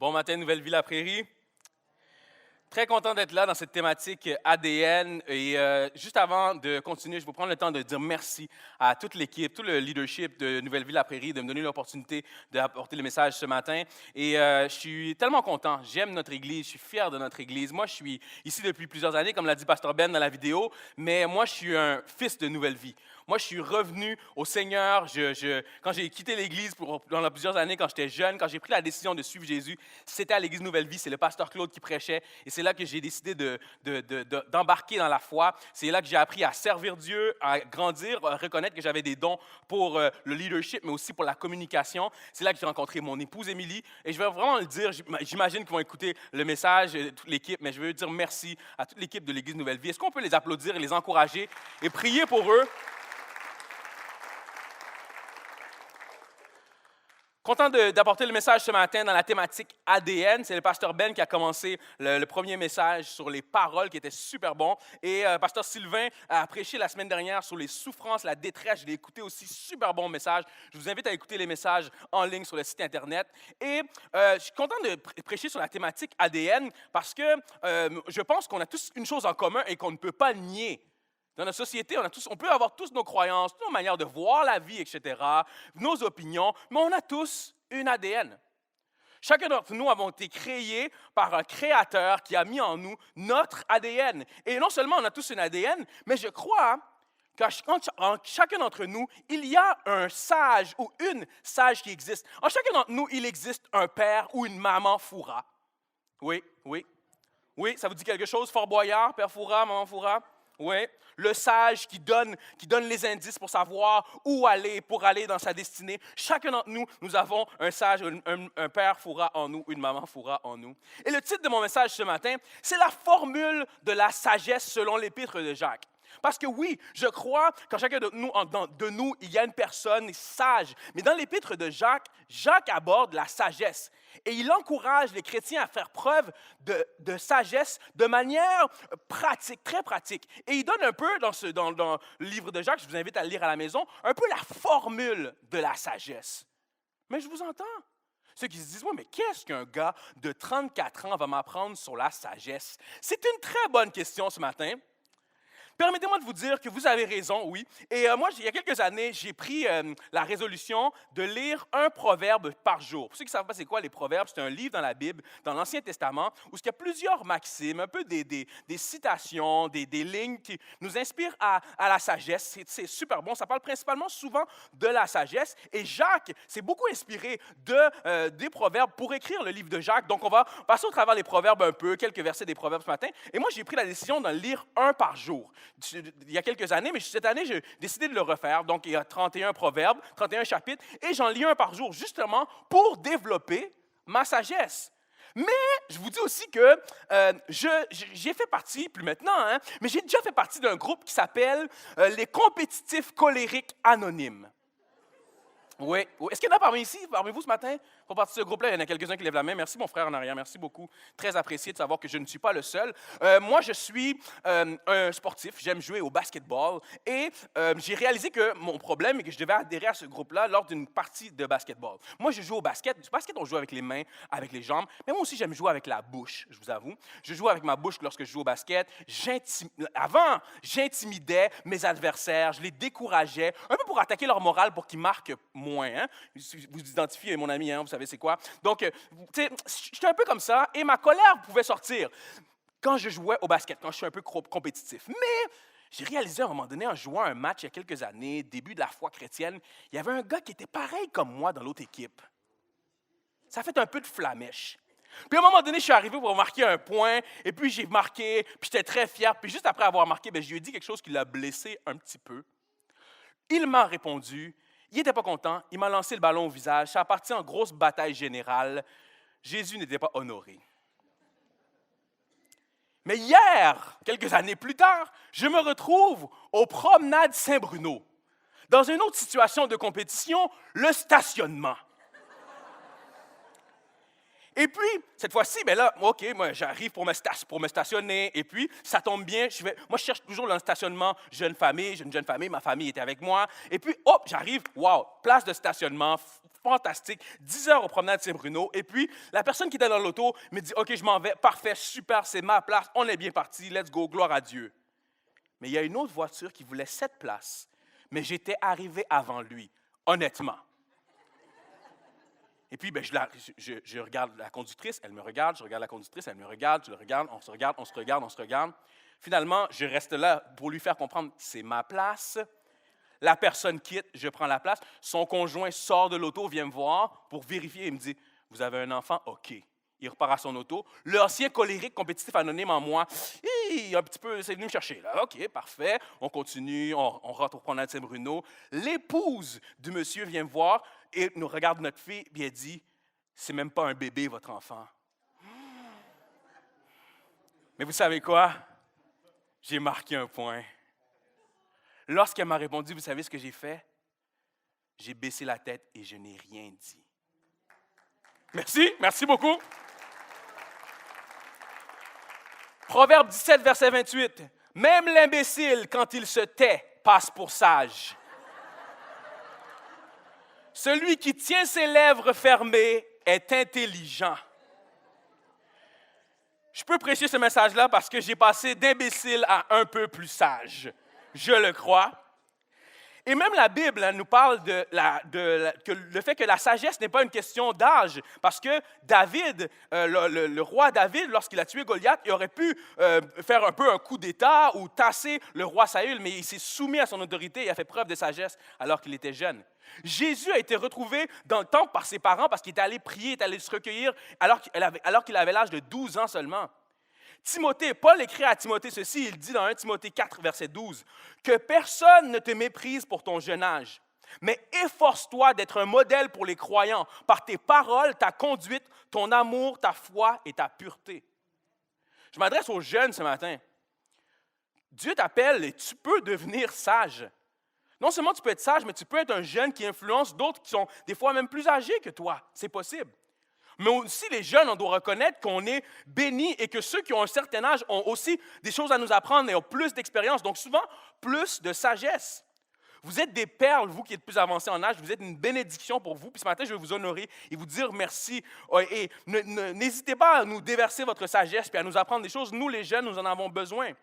Bon matin, Nouvelle Vie La Prairie. Très content d'être là dans cette thématique ADN. Et juste avant de continuer, je vais prendre le temps de dire merci à toute l'équipe, tout le leadership de Nouvelle Vie La Prairie, de me donner l'opportunité d'apporter le message ce matin. Et je suis tellement content. J'aime notre Église, je suis fier de notre Église. Moi, je suis ici depuis plusieurs années, comme l'a dit Pasteur Ben dans la vidéo, mais moi, je suis un fils de Nouvelle Vie. Moi, je suis revenu au Seigneur. Quand j'ai quitté l'Église pendant plusieurs années, quand j'étais jeune, quand j'ai pris la décision de suivre Jésus, c'était à l'Église Nouvelle Vie. C'est le pasteur Claude qui prêchait. Et c'est là que j'ai décidé d'embarquer dans la foi. C'est là que j'ai appris à servir Dieu, à grandir, à reconnaître que j'avais des dons pour le leadership, mais aussi pour la communication. C'est là que j'ai rencontré mon épouse Émilie. Et je vais vraiment le dire, j'imagine qu'ils vont écouter le message, toute l'équipe, mais je veux dire merci à toute l'équipe de l'Église Nouvelle Vie. Est-ce qu'on peut les applaudir et les encourager et prier pour eux? Content d'apporter le message ce matin dans la thématique ADN. C'est le pasteur Ben qui a commencé le premier message sur les paroles qui était super bon. Et pasteur Sylvain a prêché la semaine dernière sur les souffrances, la détresse. Je l'ai écouté aussi, super bon message. Je vous invite à écouter les messages en ligne sur le site Internet. Et je suis content de prêcher sur la thématique ADN parce que je pense qu'on a tous une chose en commun et qu'on ne peut pas nier. Dans notre société, on peut avoir tous nos croyances, nos manières de voir la vie, etc., nos opinions, mais on a tous une ADN. Chacun d'entre nous avons été créés par un créateur qui a mis en nous notre ADN. Et non seulement on a tous une ADN, mais je crois qu'en chacun d'entre nous, il y a un sage ou une sage qui existe. En chacun d'entre nous, il existe un père ou une maman Foura. Oui, ça vous dit quelque chose, Fort Boyard, père Foura, maman Foura? Oui, le sage qui donne les indices pour savoir où aller, pour aller dans sa destinée. Chacun d'entre nous, nous avons un sage, un père Foura en nous, une maman Foura en nous. Et le titre de mon message ce matin, c'est la formule de la sagesse selon l'épître de Jacques. Parce que oui, je crois qu'en chacun de nous, il y a une personne sage. Mais dans l'épître de Jacques, Jacques aborde la sagesse. Et il encourage les chrétiens à faire preuve de sagesse de manière pratique, très pratique. Et il donne un peu, dans le livre de Jacques, je vous invite à le lire à la maison, un peu la formule de la sagesse. Mais je vous entends. Ceux qui se disent, oui, mais qu'est-ce qu'un gars de 34 ans va m'apprendre sur la sagesse? C'est une très bonne question ce matin. Permettez-moi de vous dire que vous avez raison, oui. Et moi, il y a quelques années, j'ai pris la résolution de lire un proverbe par jour. Pour ceux qui ne savent pas c'est quoi les proverbes, c'est un livre dans la Bible, dans l'Ancien Testament, où il y a plusieurs maximes, un peu des citations, des lignes qui nous inspirent à la sagesse. C'est super bon. Ça parle principalement souvent de la sagesse. Et Jacques s'est beaucoup inspiré des proverbes pour écrire le livre de Jacques. Donc, on va passer au travers des proverbes un peu, quelques versets des proverbes ce matin. Et moi, j'ai pris la décision d'en lire un par jour. Il y a quelques années, mais cette année, j'ai décidé de le refaire. Donc, il y a 31 proverbes, 31 chapitres, et j'en lis un par jour, justement, pour développer ma sagesse. Mais je vous dis aussi que j'ai fait partie, plus maintenant, mais j'ai déjà fait partie d'un groupe qui s'appelle les compétitifs colériques anonymes. Oui. Est-ce qu'il y en a parmi vous ce matin? Pour partie de ce groupe-là, il y en a quelques-uns qui lèvent la main. Merci, mon frère en arrière. Merci beaucoup. Très apprécié de savoir que je ne suis pas le seul. Moi, je suis un sportif. J'aime jouer au basketball. Et j'ai réalisé que mon problème est que je devais adhérer à ce groupe-là lors d'une partie de basketball. Moi, je joue au basket. Du basket, on joue avec les mains, avec les jambes. Mais moi aussi, j'aime jouer avec la bouche, je vous avoue. Je joue avec ma bouche lorsque je joue au basket. Avant, j'intimidais mes adversaires. Je les décourageais, un peu pour attaquer leur morale pour qu'ils marquent moins. Vous identifiez mon ami, vous savez c'est quoi. Donc, tu sais, j'étais un peu comme ça et ma colère pouvait sortir quand je jouais au basket, quand je suis un peu compétitif. Mais j'ai réalisé à un moment donné, en jouant un match il y a quelques années, début de la foi chrétienne, il y avait un gars qui était pareil comme moi dans l'autre équipe. Ça a fait un peu de flamèche. Puis à un moment donné, je suis arrivé pour marquer un point, et puis j'ai marqué, puis j'étais très fier. Puis juste après avoir marqué, je lui ai dit quelque chose qui l'a blessé un petit peu. Il m'a répondu. Il n'était pas content, il m'a lancé le ballon au visage, ça a parti en grosse bataille générale. Jésus n'était pas honoré. Mais hier, quelques années plus tard, je me retrouve aux promenades Saint-Bruno, dans une autre situation de compétition, le stationnement. Et puis, cette fois-ci, moi, j'arrive pour me stationner, et puis, ça tombe bien, moi, je cherche toujours le stationnement jeune famille, ma famille était avec moi, et puis, j'arrive, place de stationnement, fantastique, 10 heures au promenade Saint-Bruno. Et puis, la personne qui était dans l'auto me dit, OK, je m'en vais, parfait, super, c'est ma place, on est bien parti, let's go, gloire à Dieu. Mais il y a une autre voiture qui voulait 7 places, mais j'étais arrivé avant lui, honnêtement. Et puis, je regarde la conductrice, elle me regarde, je regarde la conductrice, elle me regarde, je le regarde, on se regarde, on se regarde, on se regarde. Finalement, je reste là pour lui faire comprendre, c'est ma place. La personne quitte, je prends la place. Son conjoint sort de l'auto, vient me voir pour vérifier. Il me dit, vous avez un enfant? OK. Il repart à son auto. L'ancien colérique, compétitif, anonyme en moi, un petit peu, c'est venu me chercher. Là. OK, parfait. On continue, on rentre au promenade Saint-Bruno. L'épouse du monsieur vient me voir et nous regarde notre fille, et elle dit, c'est même pas un bébé, votre enfant. Mais vous savez quoi? J'ai marqué un point. Lorsqu'elle m'a répondu, vous savez ce que j'ai fait? J'ai baissé la tête et je n'ai rien dit. Merci beaucoup. Proverbe 17, verset 28. Même l'imbécile, quand il se tait, passe pour sage. Celui qui tient ses lèvres fermées est intelligent. Je peux prêcher ce message-là parce que j'ai passé d'imbécile à un peu plus sage. Je le crois. Et même la Bible nous parle que le fait que la sagesse n'est pas une question d'âge, parce que David, le roi David, lorsqu'il a tué Goliath, il aurait pu faire un peu un coup d'État ou tasser le roi Saül, mais il s'est soumis à son autorité et a fait preuve de sagesse alors qu'il était jeune. Jésus a été retrouvé dans le temple par ses parents parce qu'il est allé prier, est allé se recueillir alors qu'il avait l'âge de 12 ans seulement. Timothée, Paul écrit à Timothée ceci, il dit dans 1 Timothée 4, verset 12, « Que personne ne te méprise pour ton jeune âge, mais efforce-toi d'être un modèle pour les croyants par tes paroles, ta conduite, ton amour, ta foi et ta pureté. » Je m'adresse aux jeunes ce matin. Dieu t'appelle et tu peux devenir sage. Non seulement tu peux être sage, mais tu peux être un jeune qui influence d'autres qui sont des fois même plus âgés que toi. C'est possible. Mais aussi, les jeunes, on doit reconnaître qu'on est bénis et que ceux qui ont un certain âge ont aussi des choses à nous apprendre et ont plus d'expérience, donc souvent plus de sagesse. Vous êtes des perles, vous qui êtes plus avancés en âge, vous êtes une bénédiction pour vous. Puis ce matin, je vais vous honorer et vous dire merci. Et n'hésitez pas à nous déverser votre sagesse et à nous apprendre des choses. Nous, les jeunes, nous en avons besoin.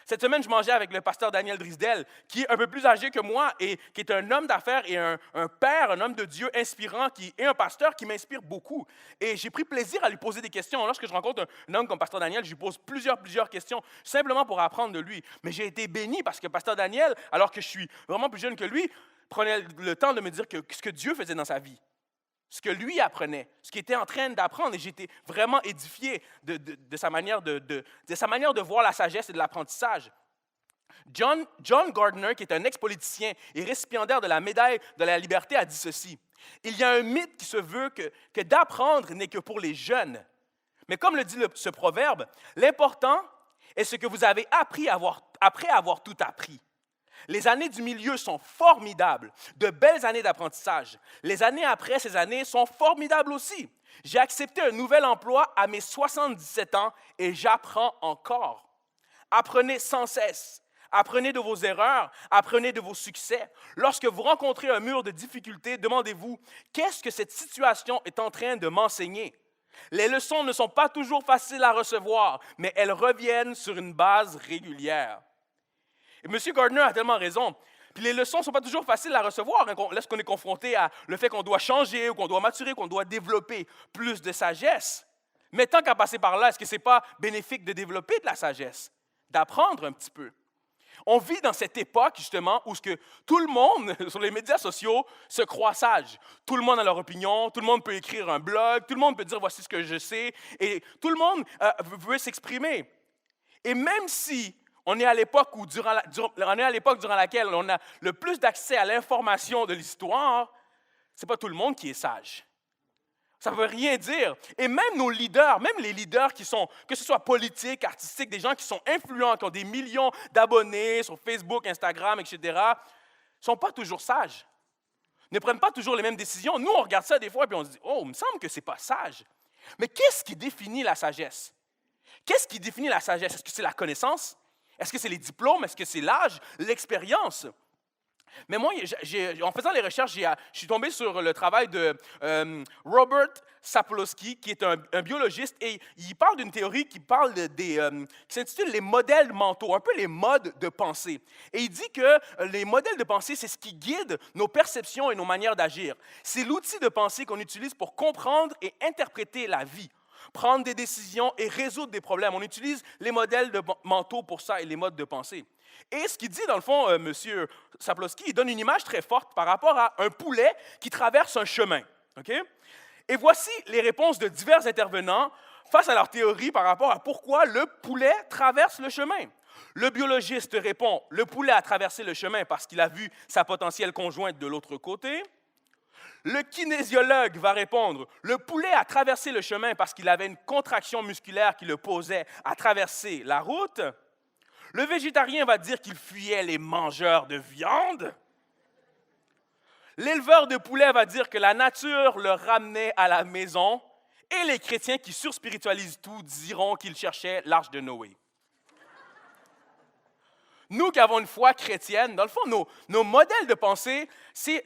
Cette semaine, je mangeais avec le pasteur Daniel Drisdel, qui est un peu plus âgé que moi et qui est un homme d'affaires et un père, un homme de Dieu inspirant et un pasteur qui m'inspire beaucoup. Et j'ai pris plaisir à lui poser des questions. Lorsque je rencontre un homme comme pasteur Daniel, je lui pose plusieurs questions, simplement pour apprendre de lui. Mais j'ai été béni parce que pasteur Daniel, alors que je suis vraiment plus jeune que lui, prenait le temps de me dire ce que Dieu faisait dans sa vie. Ce que lui apprenait, ce qu'il était en train d'apprendre. Et j'étais vraiment édifié de sa manière de voir la sagesse et de l'apprentissage. John Gardner, qui est un ex-politicien et récipiendaire de la médaille de la liberté, a dit ceci. Il y a un mythe qui se veut que d'apprendre n'est que pour les jeunes. Mais comme le dit ce proverbe, l'important est ce que vous avez appris après avoir tout appris. Les années du milieu sont formidables, de belles années d'apprentissage. Les années après ces années sont formidables aussi. J'ai accepté un nouvel emploi à mes 77 ans et j'apprends encore. Apprenez sans cesse. Apprenez de vos erreurs, apprenez de vos succès. Lorsque vous rencontrez un mur de difficultés, demandez-vous, qu'est-ce que cette situation est en train de m'enseigner? Les leçons ne sont pas toujours faciles à recevoir, mais elles reviennent sur une base régulière. Et M. Gardner a tellement raison. Puis les leçons ne sont pas toujours faciles à recevoir lorsqu'on est confronté à le fait qu'on doit changer, ou qu'on doit maturer, qu'on doit développer plus de sagesse. Mais tant qu'à passer par là, est-ce que ce n'est pas bénéfique de développer de la sagesse, d'apprendre un petit peu? On vit dans cette époque, justement, où tout le monde, sur les médias sociaux, se croit sage. Tout le monde a leur opinion, tout le monde peut écrire un blog, tout le monde peut dire « voici ce que je sais », et tout le monde veut s'exprimer. Et même si on est à l'époque durant laquelle on a le plus d'accès à l'information de l'histoire, ce n'est pas tout le monde qui est sage. Ça ne veut rien dire. Et même nos leaders, même les leaders qui sont, que ce soit politiques, artistiques, des gens qui sont influents, qui ont des millions d'abonnés sur Facebook, Instagram, etc., ne sont pas toujours sages. Ne prennent pas toujours les mêmes décisions. Nous, on regarde ça des fois et on se dit « Oh, il me semble que ce n'est pas sage. » Mais qu'est-ce qui définit la sagesse? Qu'est-ce qui définit la sagesse? Est-ce que c'est la connaissance? Est-ce que c'est les diplômes? Est-ce que c'est l'âge? L'expérience? Mais moi, en faisant les recherches, je suis tombé sur le travail de Robert Sapolsky, qui est un biologiste, et il parle d'une théorie qui qui s'intitule les modèles mentaux, un peu les modes de pensée. Et il dit que les modèles de pensée, c'est ce qui guide nos perceptions et nos manières d'agir. C'est l'outil de pensée qu'on utilise pour comprendre et interpréter la vie, prendre des décisions et résoudre des problèmes. On utilise les modèles mentaux pour ça et les modes de pensée. Et ce qu'il dit, dans le fond, M. Sapolsky, il donne une image très forte par rapport à un poulet qui traverse un chemin. Okay? Et voici les réponses de divers intervenants face à leur théorie par rapport à pourquoi le poulet traverse le chemin. Le biologiste répond, le poulet a traversé le chemin parce qu'il a vu sa potentielle conjointe de l'autre côté. Le kinésiologue va répondre, le poulet a traversé le chemin parce qu'il avait une contraction musculaire qui le posait à traverser la route. Le végétarien va dire qu'il fuyait les mangeurs de viande. L'éleveur de poulets va dire que la nature le ramenait à la maison. Et les chrétiens qui surspiritualisent tout diront qu'ils cherchaient l'arche de Noé. Nous qui avons une foi chrétienne, dans le fond, nos modèles de pensée, c'est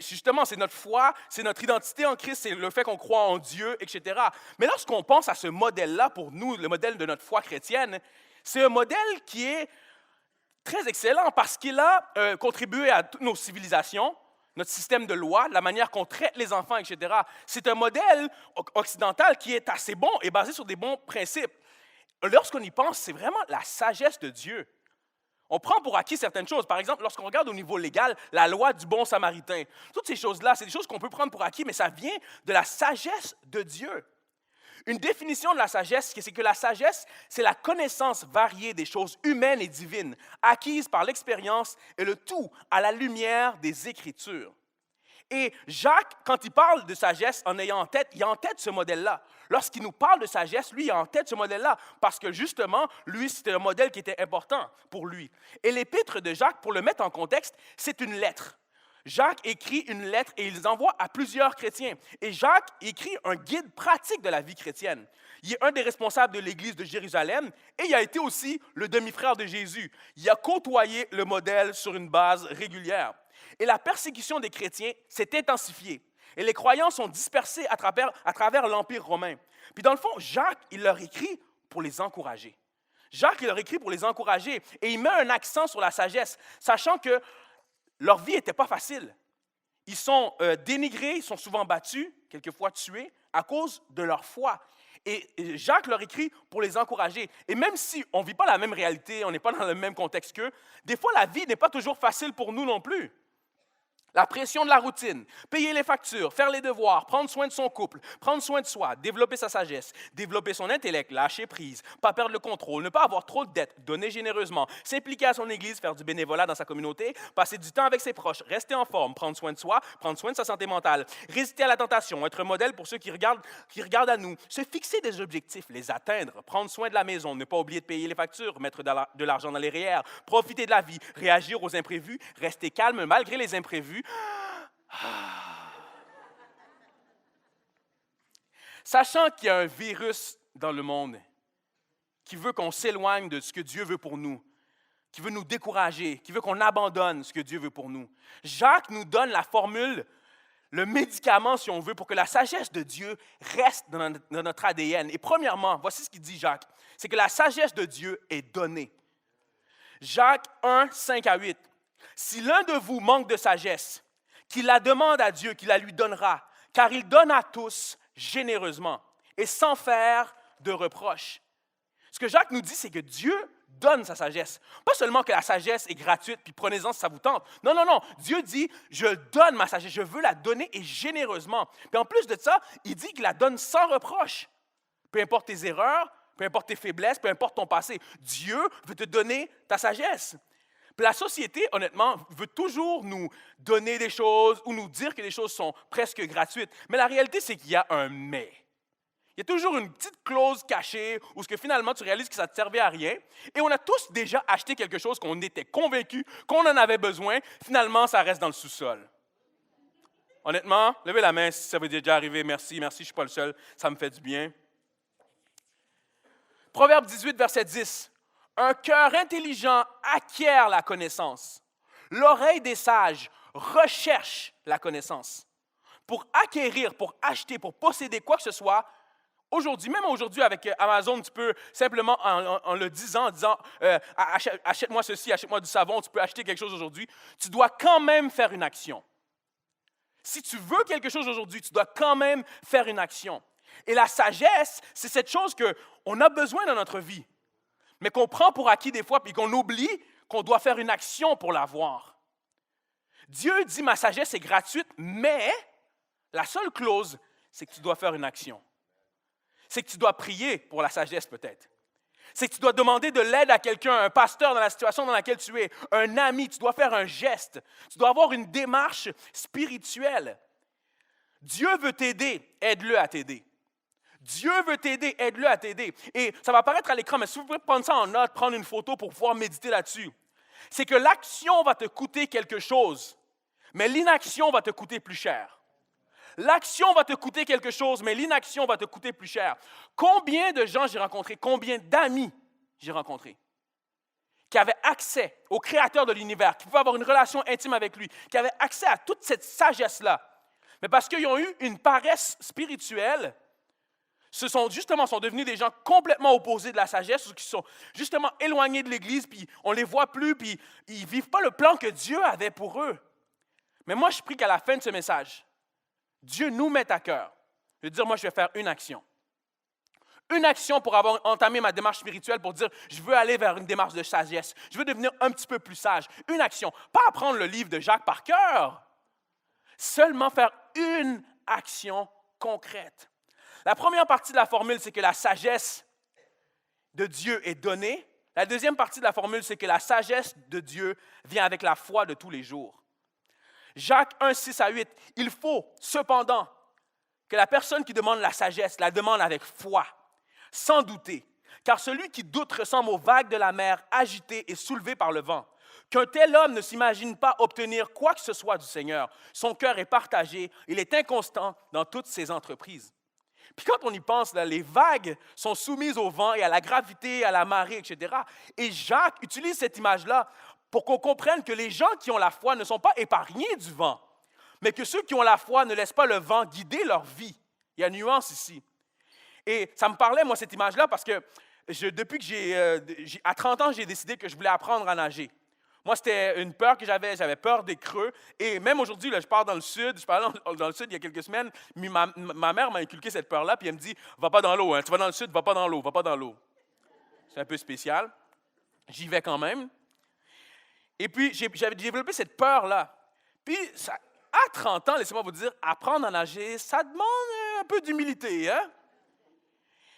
notre foi, c'est notre identité en Christ, c'est le fait qu'on croit en Dieu, etc. Mais lorsqu'on pense à ce modèle-là, pour nous, le modèle de notre foi chrétienne, c'est un modèle qui est très excellent parce qu'il a contribué à toutes nos civilisations, notre système de loi, la manière qu'on traite les enfants, etc. C'est un modèle occidental qui est assez bon et basé sur des bons principes. Lorsqu'on y pense, c'est vraiment la sagesse de Dieu. On prend pour acquis certaines choses. Par exemple, lorsqu'on regarde au niveau légal, la loi du bon samaritain. Toutes ces choses-là, c'est des choses qu'on peut prendre pour acquis, mais ça vient de la sagesse de Dieu. Une définition de la sagesse, c'est que la sagesse, c'est la connaissance variée des choses humaines et divines, acquises par l'expérience et le tout à la lumière des Écritures. Et Jacques, quand il parle de sagesse en ayant en tête, il a en tête ce modèle-là. Lorsqu'il nous parle de sagesse, lui, il a en tête ce modèle-là, parce que justement, lui, c'était un modèle qui était important pour lui. Et l'épître de Jacques, pour le mettre en contexte, c'est une lettre. Jacques écrit une lettre et il les envoie à plusieurs chrétiens. Et Jacques écrit un guide pratique de la vie chrétienne. Il est un des responsables de l'Église de Jérusalem et il a été aussi le demi-frère de Jésus. Il a côtoyé le modèle sur une base régulière. Et la persécution des chrétiens s'est intensifiée. Et les croyants sont dispersés à travers l'Empire romain. Puis dans le fond, Jacques, il leur écrit pour les encourager. Jacques, il leur écrit pour les encourager et il met un accent sur la sagesse, sachant que leur vie n'était pas facile. Ils sont dénigrés, ils sont souvent battus, quelquefois tués, à cause de leur foi. Et Jacques leur écrit pour les encourager. Et même si on ne vit pas la même réalité, on n'est pas dans le même contexte qu'eux, des fois la vie n'est pas toujours facile pour nous non plus. La pression de la routine, payer les factures, faire les devoirs, prendre soin de son couple, prendre soin de soi, développer sa sagesse, développer son intellect, lâcher prise, pas perdre le contrôle, ne pas avoir trop de dettes, donner généreusement, s'impliquer à son église, faire du bénévolat dans sa communauté, passer du temps avec ses proches, rester en forme, prendre soin de soi, prendre soin de sa santé mentale, résister à la tentation, être un modèle pour ceux qui regardent à nous, se fixer des objectifs, les atteindre, prendre soin de la maison, ne pas oublier de payer les factures, mettre de l'argent dans les REER, profiter de la vie, réagir aux imprévus, rester calme malgré les imprévus. Sachant qu'il y a un virus dans le monde qui veut qu'on s'éloigne de ce que Dieu veut pour nous, qui veut nous décourager, qui veut qu'on abandonne ce que Dieu veut pour nous, Jacques nous donne la formule, le médicament, si on veut, pour que la sagesse de Dieu reste dans notre ADN. Et premièrement, voici ce qu'il dit Jacques, c'est que la sagesse de Dieu est donnée. Jacques 1, 5 à 8. Si l'un de vous manque de sagesse, qu'il la demande à Dieu, qu'il la lui donnera, car il donne à tous généreusement et sans faire de reproche. Ce que Jacques nous dit, c'est que Dieu donne sa sagesse. Pas seulement que la sagesse est gratuite, puis prenez-en si ça vous tente. Non, non, non. Dieu dit, je donne ma sagesse, je veux la donner et généreusement. Puis en plus de ça, il dit qu'il la donne sans reproche. Peu importe tes erreurs, peu importe tes faiblesses, peu importe ton passé, Dieu veut te donner ta sagesse. Puis la société, honnêtement, veut toujours nous donner des choses ou nous dire que les choses sont presque gratuites. Mais la réalité, c'est qu'il y a un « mais ». Il y a toujours une petite clause cachée où finalement tu réalises que ça ne te servait à rien. Et on a tous déjà acheté quelque chose qu'on était convaincus qu'on en avait besoin. Finalement, ça reste dans le sous-sol. Honnêtement, levez la main si ça vous est déjà arrivé. Merci, merci, je ne suis pas le seul. Ça me fait du bien. Proverbe 18, verset 10. Un cœur intelligent acquiert la connaissance. L'oreille des sages recherche la connaissance. Pour acquérir, pour acheter, pour posséder quoi que ce soit, aujourd'hui, même aujourd'hui avec Amazon, tu peux simplement, en le disant, achète-moi ceci, achète-moi du savon, tu peux acheter quelque chose aujourd'hui, tu dois quand même faire une action. Si tu veux quelque chose aujourd'hui, tu dois quand même faire une action. Et la sagesse, c'est cette chose qu'on a besoin dans notre vie, mais qu'on prend pour acquis des fois, puis qu'on oublie qu'on doit faire une action pour l'avoir. Dieu dit, ma sagesse est gratuite, mais la seule clause, c'est que tu dois faire une action. C'est que tu dois prier pour la sagesse peut-être. C'est que tu dois demander de l'aide à quelqu'un, un pasteur dans la situation dans laquelle tu es, un ami, tu dois faire un geste. Tu dois avoir une démarche spirituelle. Dieu veut t'aider, aide-le à t'aider. Dieu veut t'aider, aide-le à t'aider. Et ça va apparaître à l'écran, mais si vous pouvez prendre ça en note, prendre une photo pour pouvoir méditer là-dessus, c'est que l'action va te coûter quelque chose, mais l'inaction va te coûter plus cher. L'action va te coûter quelque chose, mais l'inaction va te coûter plus cher. Combien de gens j'ai rencontrés, combien d'amis j'ai rencontrés qui avaient accès au Créateur de l'univers, qui pouvaient avoir une relation intime avec lui, qui avaient accès à toute cette sagesse-là. Mais parce qu'ils ont eu une paresse spirituelle, sont devenus des gens complètement opposés de la sagesse, ou qui sont justement éloignés de l'Église, puis on ne les voit plus, puis ils ne vivent pas le plan que Dieu avait pour eux. Mais moi, je prie qu'à la fin de ce message, Dieu nous met à cœur de dire, moi, je vais faire une action. Une action pour avoir entamé ma démarche spirituelle, pour dire, je veux aller vers une démarche de sagesse. Je veux devenir un petit peu plus sage. Une action. Pas apprendre le livre de Jacques par cœur. Seulement faire une action concrète. La première partie de la formule, c'est que la sagesse de Dieu est donnée. La deuxième partie de la formule, c'est que la sagesse de Dieu vient avec la foi de tous les jours. Jacques 1, 6 à 8, il faut cependant que la personne qui demande la sagesse la demande avec foi, sans douter, car celui qui doute ressemble aux vagues de la mer agitées et soulevées par le vent. Qu'un tel homme ne s'imagine pas obtenir quoi que ce soit du Seigneur. Son cœur est partagé, il est inconstant dans toutes ses entreprises. Puis quand on y pense, là, les vagues sont soumises au vent et à la gravité, à la marée, etc. Et Jacques utilise cette image-là pour qu'on comprenne que les gens qui ont la foi ne sont pas épargnés du vent, mais que ceux qui ont la foi ne laissent pas le vent guider leur vie. Il y a une nuance ici. Et ça me parlait, moi, cette image-là, parce que depuis que à 30 ans, j'ai décidé que je voulais apprendre à nager. Moi, c'était une peur que j'avais peur des creux. Et même aujourd'hui, là, je pars dans le sud, il y a quelques semaines, ma mère m'a inculqué cette peur-là, puis elle me dit, va pas dans l'eau, hein, tu vas dans le sud, va pas dans l'eau, va pas dans l'eau. C'est un peu spécial. J'y vais quand même. Et puis, j'avais développé cette peur-là. Puis, à 30 ans, laissez-moi vous dire, apprendre à nager, ça demande un peu d'humilité, hein?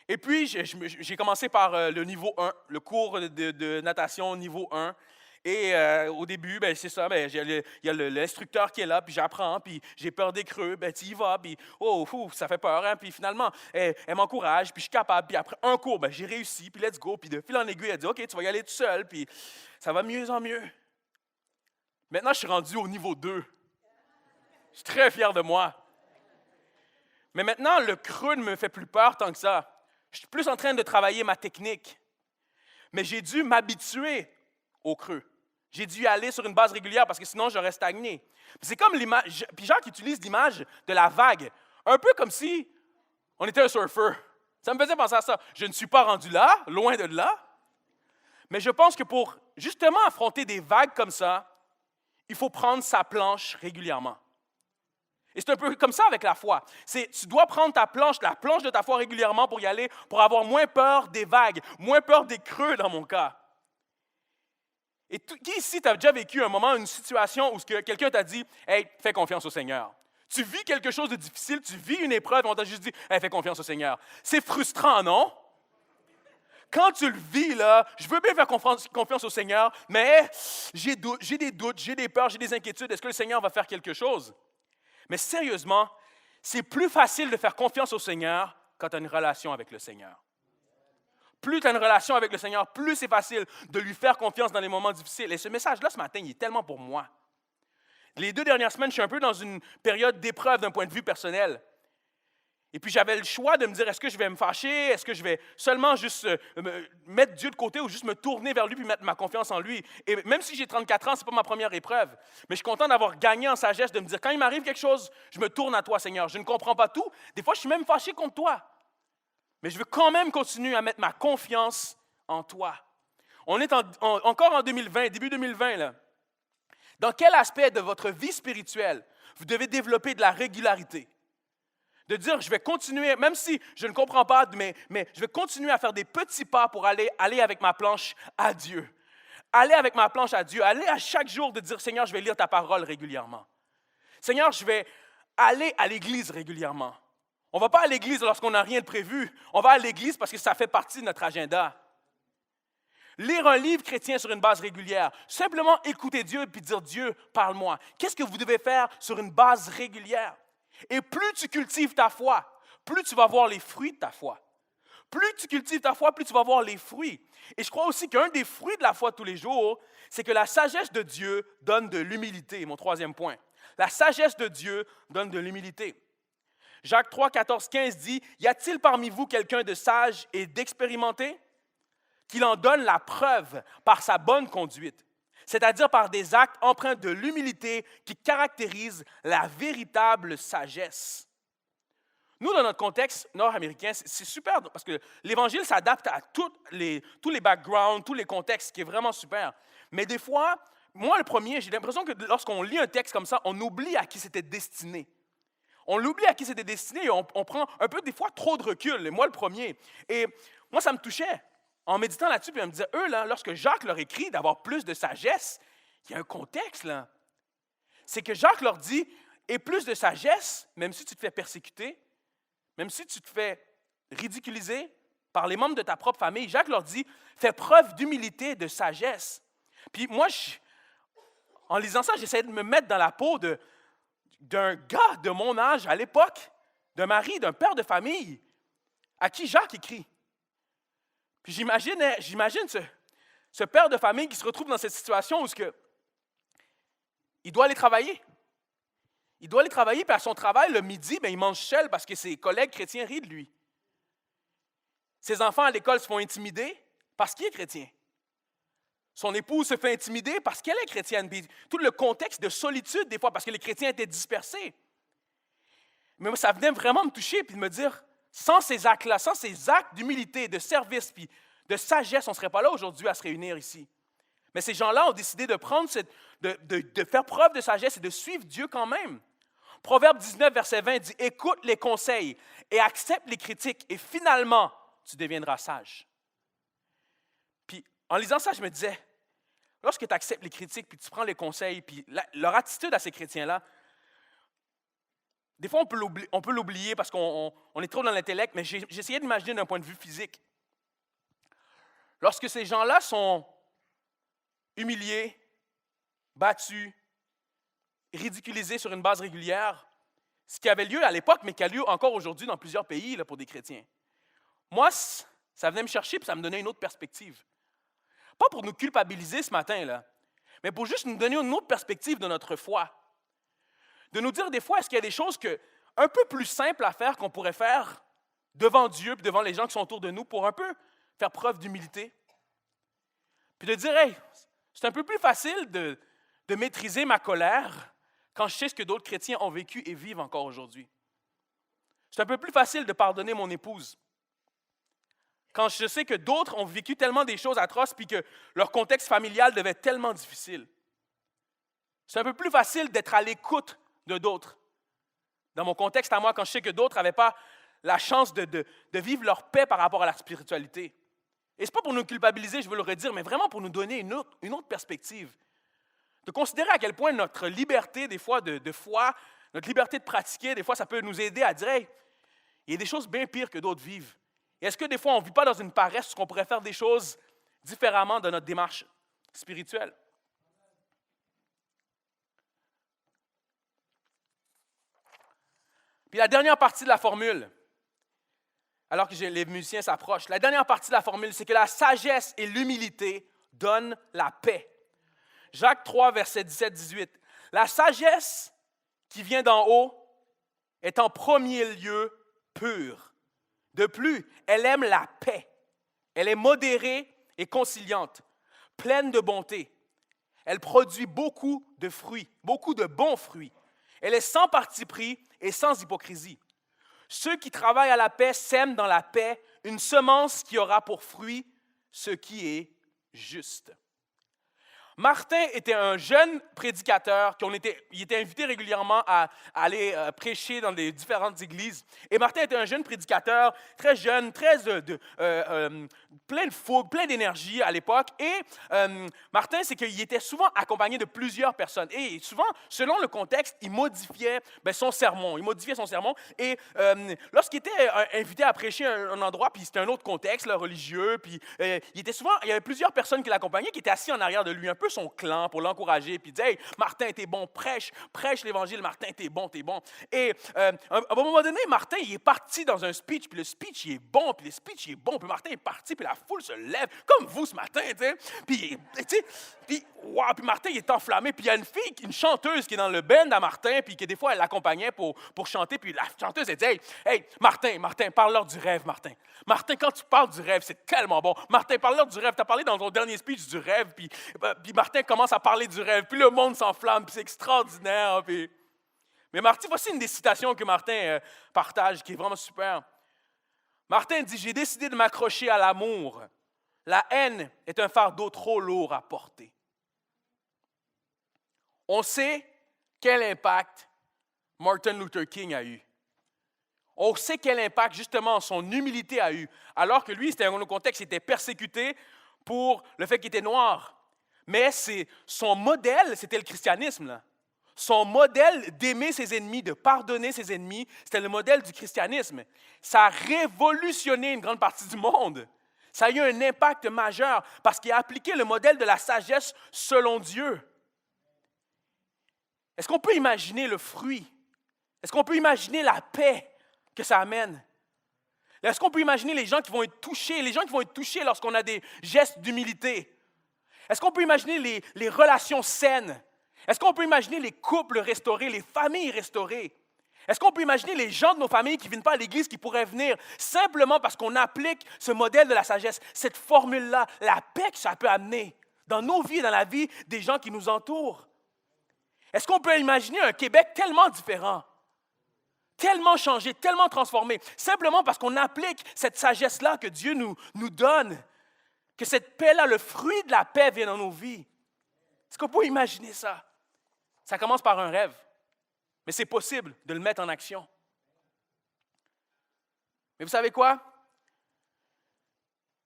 Et puis, j'ai commencé par le niveau 1, le cours de natation niveau 1. Et au début, ben, c'est ça, ben, il y a l'instructeur qui est là, puis j'apprends, puis j'ai peur des creux, ben, tu y vas, puis ça fait peur, hein? Puis finalement, elle m'encourage, puis je suis capable, puis après un cours, ben, j'ai réussi, puis let's go, puis de fil en aiguille, elle dit, OK, tu vas y aller tout seul, puis ça va de mieux en mieux. Maintenant, je suis rendu au niveau 2. Je suis très fier de moi. Mais maintenant, le creux ne me fait plus peur tant que ça. Je suis plus en train de travailler ma technique. Mais j'ai dû m'habituer au creux. J'ai dû y aller sur une base régulière parce que sinon, j'aurais stagné. C'est comme l'image, puis Jacques utilise l'image de la vague, un peu comme si on était un surfeur. Ça me faisait penser à ça. Je ne suis pas rendu là, loin de là, mais je pense que pour justement affronter des vagues comme ça, il faut prendre sa planche régulièrement. Et c'est un peu comme ça avec la foi. Tu dois prendre la planche de ta foi régulièrement pour y aller, pour avoir moins peur des vagues, moins peur des creux dans mon cas. Et qui ici t'a déjà vécu un moment, une situation où quelqu'un t'a dit « Hey, fais confiance au Seigneur ». Tu vis quelque chose de difficile, tu vis une épreuve, et on t'a juste dit « Hey, fais confiance au Seigneur ». C'est frustrant, non? Quand tu le vis, là, je veux bien faire confiance au Seigneur, mais j'ai des doutes, j'ai des peurs, j'ai des inquiétudes. Est-ce que le Seigneur va faire quelque chose? Mais sérieusement, c'est plus facile de faire confiance au Seigneur quand tu as une relation avec le Seigneur. Plus tu as une relation avec le Seigneur, plus c'est facile de lui faire confiance dans les moments difficiles. Et ce message-là, ce matin, il est tellement pour moi. Les 2 dernières semaines, je suis un peu dans une période d'épreuve d'un point de vue personnel. Et puis j'avais le choix de me dire, est-ce que je vais me fâcher? Est-ce que je vais seulement juste mettre Dieu de côté ou juste me tourner vers lui puis mettre ma confiance en lui? Et même si j'ai 34 ans, ce n'est pas ma première épreuve. Mais je suis content d'avoir gagné en sagesse, de me dire, quand il m'arrive quelque chose, je me tourne à toi, Seigneur. Je ne comprends pas tout. Des fois, je suis même fâché contre toi. Mais je veux quand même continuer à mettre ma confiance en toi. On est encore en 2020, début 2020, là. Dans quel aspect de votre vie spirituelle vous devez développer de la régularité? De dire, je vais continuer, même si je ne comprends pas, mais je vais continuer à faire des petits pas pour aller avec ma planche à Dieu. Aller avec ma planche à Dieu, aller à chaque jour de dire, Seigneur, je vais lire ta parole régulièrement. Seigneur, je vais aller à l'église régulièrement. On ne va pas à l'église lorsqu'on n'a rien de prévu. On va à l'église parce que ça fait partie de notre agenda. Lire un livre chrétien sur une base régulière. Simplement écouter Dieu et puis dire, Dieu, parle-moi. Qu'est-ce que vous devez faire sur une base régulière? Et plus tu cultives ta foi, plus tu vas voir les fruits de ta foi. Plus tu cultives ta foi, plus tu vas voir les fruits. Et je crois aussi qu'un des fruits de la foi de tous les jours, c'est que la sagesse de Dieu donne de l'humilité. Mon troisième point. La sagesse de Dieu donne de l'humilité. Jacques 3, 14, 15 dit, « Y a-t-il parmi vous quelqu'un de sage et d'expérimenté? Qu'il en donne la preuve par sa bonne conduite. » C'est-à-dire par des actes empreints de l'humilité qui caractérisent la véritable sagesse. Nous, dans notre contexte nord-américain, c'est super parce que l'Évangile s'adapte à tous les backgrounds, tous les contextes, ce qui est vraiment super. Mais des fois, moi le premier, j'ai l'impression que lorsqu'on lit un texte comme ça, on oublie à qui c'était destiné. On l'oublie à qui c'était destiné et on prend un peu des fois trop de recul. Et moi le premier. Et moi, ça me touchait. En méditant là-dessus, puis on me disait, eux, là, lorsque Jacques leur écrit d'avoir plus de sagesse, il y a un contexte, là. C'est que Jacques leur dit, et plus de sagesse, même si tu te fais persécuter, même si tu te fais ridiculiser par les membres de ta propre famille, Jacques leur dit, fais preuve d'humilité, de sagesse. Puis moi, en lisant ça, j'essayais de me mettre dans la peau d'un gars de mon âge à l'époque, d'un mari, d'un père de famille, à qui Jacques écrit. Puis j'imagine ce père de famille qui se retrouve dans cette situation où il doit aller travailler. Il doit aller travailler, puis à son travail, le midi, il mange seul parce que ses collègues chrétiens rient de lui. Ses enfants à l'école se font intimider parce qu'il est chrétien. Son épouse se fait intimider parce qu'elle est chrétienne. Puis tout le contexte de solitude, des fois, parce que les chrétiens étaient dispersés. Mais moi, ça venait vraiment me toucher, puis de me dire, sans ces actes-là, sans ces actes d'humilité, de service, puis de sagesse, on ne serait pas là aujourd'hui à se réunir ici. Mais ces gens-là ont décidé de prendre de faire preuve de sagesse et de suivre Dieu quand même. Proverbe 19, verset 20 dit, « Écoute les conseils et accepte les critiques, et finalement, tu deviendras sage. » Puis en lisant ça, je me disais, lorsque tu acceptes les critiques, puis tu prends les conseils, puis leur attitude à ces chrétiens-là, des fois, on peut l'oublier parce qu'on est trop dans l'intellect, mais j'essayais d'imaginer d'un point de vue physique. Lorsque ces gens-là sont humiliés, battus, ridiculisés sur une base régulière, ce qui avait lieu à l'époque, mais qui a lieu encore aujourd'hui dans plusieurs pays là, pour des chrétiens. Moi, ça venait me chercher et ça me donnait une autre perspective. Pas pour nous culpabiliser ce matin, là, mais pour juste nous donner une autre perspective de notre foi. De nous dire des fois, est-ce qu'il y a des choses un peu plus simples à faire qu'on pourrait faire devant Dieu et devant les gens qui sont autour de nous pour un peu faire preuve d'humilité? Puis de dire, hey, c'est un peu plus facile de maîtriser ma colère quand je sais ce que d'autres chrétiens ont vécu et vivent encore aujourd'hui. C'est un peu plus facile de pardonner mon épouse quand je sais que d'autres ont vécu tellement des choses atroces puis que leur contexte familial devait être tellement difficile. C'est un peu plus facile d'être à l'écoute de d'autres. Dans mon contexte à moi, quand je sais que d'autres n'avaient pas la chance de vivre leur paix par rapport à la spiritualité. Et ce n'est pas pour nous culpabiliser, je veux le redire, mais vraiment pour nous donner une autre perspective. De considérer à quel point notre liberté, des fois, de foi, notre liberté de pratiquer, des fois, ça peut nous aider à dire, hey, il y a des choses bien pires que d'autres vivent. Et est-ce que des fois, on ne vit pas dans une paresse où on pourrait faire des choses différemment dans notre démarche spirituelle? Puis la dernière partie de la formule, alors que les musiciens s'approchent, la dernière partie de la formule, c'est que la sagesse et l'humilité donnent la paix. Jacques 3, verset 17-18. La sagesse qui vient d'en haut est en premier lieu pure. De plus, elle aime la paix. Elle est modérée et conciliante, pleine de bonté. Elle produit beaucoup de fruits, beaucoup de bons fruits. Elle est sans parti pris et sans hypocrisie. Ceux qui travaillent à la paix sèment dans la paix une semence qui aura pour fruit ce qui est juste. Martin était un jeune prédicateur il était invité régulièrement à aller prêcher dans les différentes églises. Et Martin était un jeune prédicateur, très jeune, plein de fougue, plein d'énergie à l'époque. Et Martin, c'est qu'il était souvent accompagné de plusieurs personnes. Et souvent, selon le contexte, il modifiait son sermon. Et lorsqu'il était invité à prêcher un endroit, puis c'était un autre contexte là, religieux, puis il y avait plusieurs personnes qui l'accompagnaient, qui étaient assis en arrière de lui, un peu son clan pour l'encourager, puis dire « Hey, Martin, t'es bon, prêche l'Évangile, Martin, t'es bon. » Et à un moment donné, Martin, il est parti dans un speech, puis le speech, il est bon, puis Martin est parti, puis la foule se lève, comme vous ce matin, tu sais. Puis Martin, il est enflammé, puis il y a une chanteuse qui est dans le band à Martin, puis qui des fois, elle l'accompagnait pour chanter, puis la chanteuse, elle dit « Hey, Martin, parle-leur du rêve, Martin. Martin, quand tu parles du rêve, c'est tellement bon. Martin, parle-leur du rêve. Tu as parlé dans ton dernier speech du rêve, puis Martin commence à parler du rêve, puis le monde s'enflamme, puis c'est extraordinaire. » Mais Martin, voici une des citations que Martin partage, qui est vraiment super. Martin dit « J'ai décidé de m'accrocher à l'amour. La haine est un fardeau trop lourd à porter. » On sait quel impact Martin Luther King a eu. On sait quel impact, justement, son humilité a eu. Alors que lui, c'était dans le contexte, il était persécuté pour le fait qu'il était noir. Mais son modèle, c'était le christianisme. Là. Son modèle d'aimer ses ennemis, de pardonner ses ennemis, c'était le modèle du christianisme. Ça a révolutionné une grande partie du monde. Ça a eu un impact majeur parce qu'il a appliqué le modèle de la sagesse selon Dieu. Est-ce qu'on peut imaginer le fruit? Est-ce qu'on peut imaginer la paix que ça amène? Est-ce qu'on peut imaginer les gens qui vont être touchés lorsqu'on a des gestes d'humilité? Est-ce qu'on peut imaginer les relations saines? Est-ce qu'on peut imaginer les couples restaurés, les familles restaurées? Est-ce qu'on peut imaginer les gens de nos familles qui ne viennent pas à l'Église, qui pourraient venir simplement parce qu'on applique ce modèle de la sagesse, cette formule-là, la paix que ça peut amener dans nos vies et dans la vie des gens qui nous entourent? Est-ce qu'on peut imaginer un Québec tellement différent, tellement changé, tellement transformé, simplement parce qu'on applique cette sagesse-là que Dieu nous donne, que cette paix-là, le fruit de la paix vient dans nos vies? Est-ce qu'on peut imaginer ça? Ça commence par un rêve, mais c'est possible de le mettre en action. Mais vous savez quoi?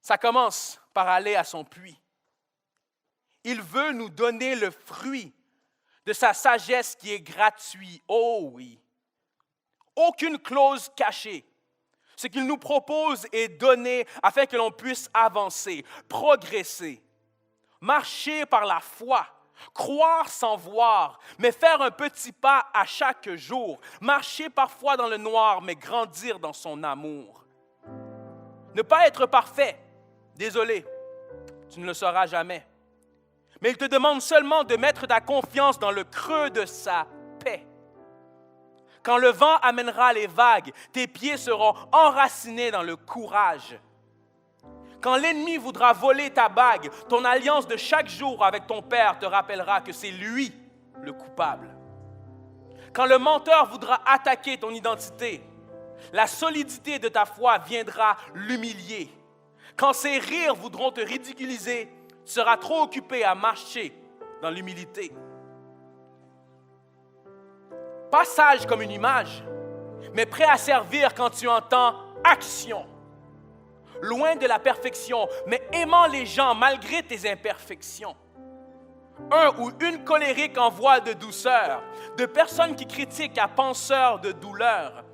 Ça commence par aller à son puits. Il veut nous donner le fruit de sa sagesse qui est gratuit. Oh oui! Aucune clause cachée. Ce qu'il nous propose est donné afin que l'on puisse avancer, progresser, marcher par la foi, croire sans voir, mais faire un petit pas à chaque jour, marcher parfois dans le noir, mais grandir dans son amour. Ne pas être parfait, désolé, tu ne le seras jamais. Mais il te demande seulement de mettre ta confiance dans le creux de sa paix. Quand le vent amènera les vagues, tes pieds seront enracinés dans le courage. Quand l'ennemi voudra voler ta bague, ton alliance de chaque jour avec ton Père te rappellera que c'est lui le coupable. Quand le menteur voudra attaquer ton identité, la solidité de ta foi viendra l'humilier. Quand ses rires voudront te ridiculiser, tu seras trop occupé à marcher dans l'humilité. Pas sage comme une image, mais prêt à servir quand tu entends action. Loin de la perfection, mais aimant les gens malgré tes imperfections. Un ou une colérique en voix de douceur, de personnes qui critiquent à penseurs de douleur,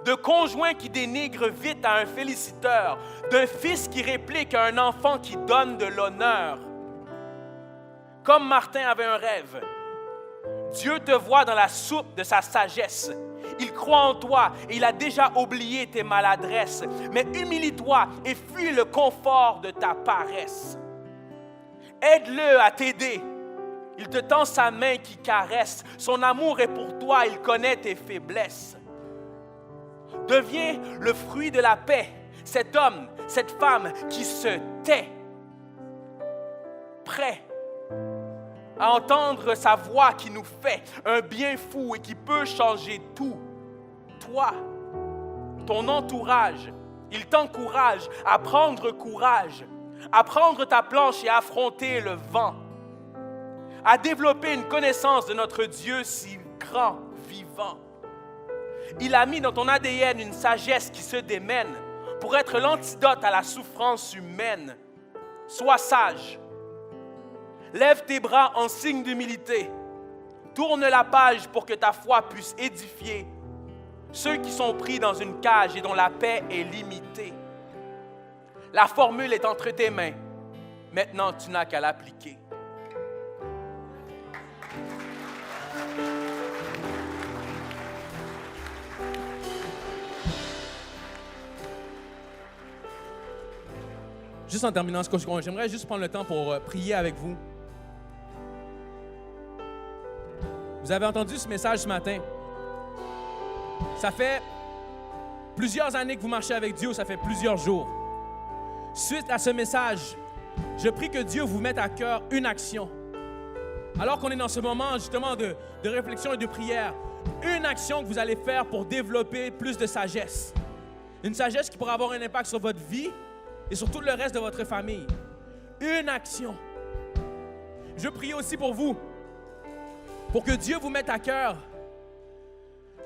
de conjoints qui dénigrent vite à un féliciteur, d'un fils qui réplique à un enfant qui donne de l'honneur. Comme Martin avait un rêve, Dieu te voit dans la soupe de sa sagesse. Il croit en toi et il a déjà oublié tes maladresses. Mais humilie-toi et fuis le confort de ta paresse. Aide-le à t'aider. Il te tend sa main qui caresse. Son amour est pour toi, il connaît tes faiblesses. Deviens le fruit de la paix. Cet homme, cette femme qui se tait, prêt à entendre sa voix qui nous fait un bien fou et qui peut changer tout. Toi, ton entourage, il t'encourage à prendre courage, à prendre ta planche et à affronter le vent, à développer une connaissance de notre Dieu si grand, vivant. Il a mis dans ton ADN une sagesse qui se démène pour être l'antidote à la souffrance humaine. Sois sage. Lève tes bras en signe d'humilité. Tourne la page pour que ta foi puisse édifier ceux qui sont pris dans une cage et dont la paix est limitée. La formule est entre tes mains. Maintenant, tu n'as qu'à l'appliquer. Juste en terminant, j'aimerais juste prendre le temps pour prier avec vous. Vous avez entendu ce message ce matin. Ça fait plusieurs années que vous marchez avec Dieu, ça fait plusieurs jours. Suite à ce message, je prie que Dieu vous mette à cœur une action. Alors qu'on est dans ce moment justement de réflexion et de prière, une action que vous allez faire pour développer plus de sagesse. Une sagesse qui pourra avoir un impact sur votre vie et sur tout le reste de votre famille. Une action. Je prie aussi pour vous, pour que Dieu vous mette à cœur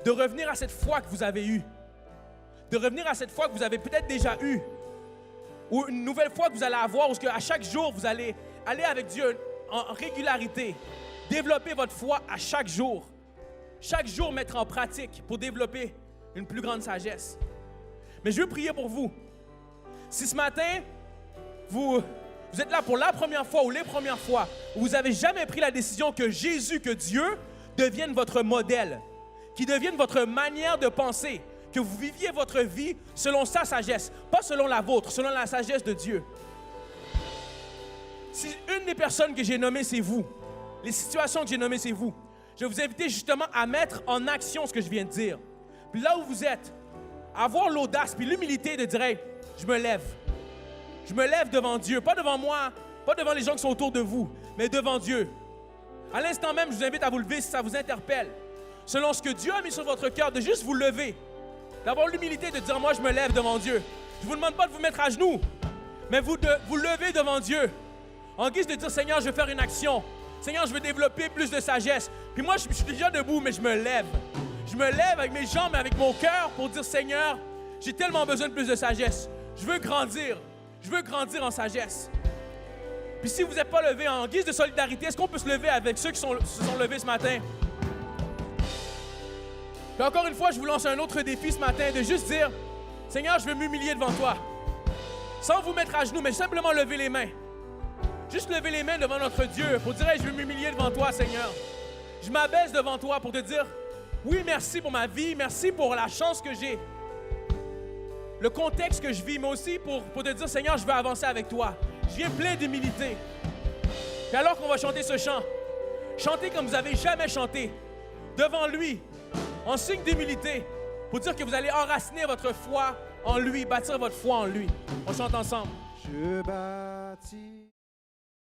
de revenir à cette foi que vous avez eue, de revenir à cette foi que vous avez peut-être déjà eue, ou une nouvelle foi que vous allez avoir, où à chaque jour, vous allez aller avec Dieu en régularité, développer votre foi à chaque jour mettre en pratique pour développer une plus grande sagesse. Mais je veux prier pour vous. Si ce matin, vous êtes là pour la première fois ou les premières fois, où vous n'avez jamais pris la décision que Jésus, que Dieu, devienne votre modèle, qu'il devienne votre manière de penser, que vous viviez votre vie selon sa sagesse, pas selon la vôtre, selon la sagesse de Dieu. Si une des personnes que j'ai nommées, c'est vous, les situations que j'ai nommées, c'est vous, je vais vous inviter justement à mettre en action ce que je viens de dire. Puis là où vous êtes, avoir l'audace puis l'humilité de dire hey, je me lève. Je me lève devant Dieu, pas devant moi, pas devant les gens qui sont autour de vous, mais devant Dieu. À l'instant même, je vous invite à vous lever si ça vous interpelle. Selon ce que Dieu a mis sur votre cœur, de juste vous lever, d'avoir l'humilité de dire moi je me lève devant Dieu. Je ne vous demande pas de vous mettre à genoux, mais vous de vous lever devant Dieu, en guise de dire Seigneur, je veux faire une action. Seigneur, je veux développer plus de sagesse. Puis moi, je suis déjà debout, mais je me lève. Je me lève avec mes jambes, avec mon cœur pour dire Seigneur, j'ai tellement besoin de plus de sagesse. Je veux grandir. Je veux grandir en sagesse. Puis si vous n'êtes pas levé en guise de solidarité, est-ce qu'on peut se lever avec ceux qui se sont levés ce matin? Puis encore une fois, je vous lance un autre défi ce matin de juste dire Seigneur, je veux m'humilier devant toi. Sans vous mettre à genoux, mais simplement lever les mains. Juste lever les mains devant notre Dieu pour dire hey, je veux m'humilier devant toi, Seigneur. Je m'abaisse devant toi pour te dire oui, merci pour ma vie, merci pour la chance que j'ai. Le contexte que je vis, mais aussi pour te dire, Seigneur, je veux avancer avec toi. Je viens plein d'humilité. Et alors qu'on va chanter ce chant, chantez comme vous n'avez jamais chanté, devant lui, en signe d'humilité, pour dire que vous allez enraciner votre foi en lui, bâtir votre foi en lui. On chante ensemble. Je bâtis.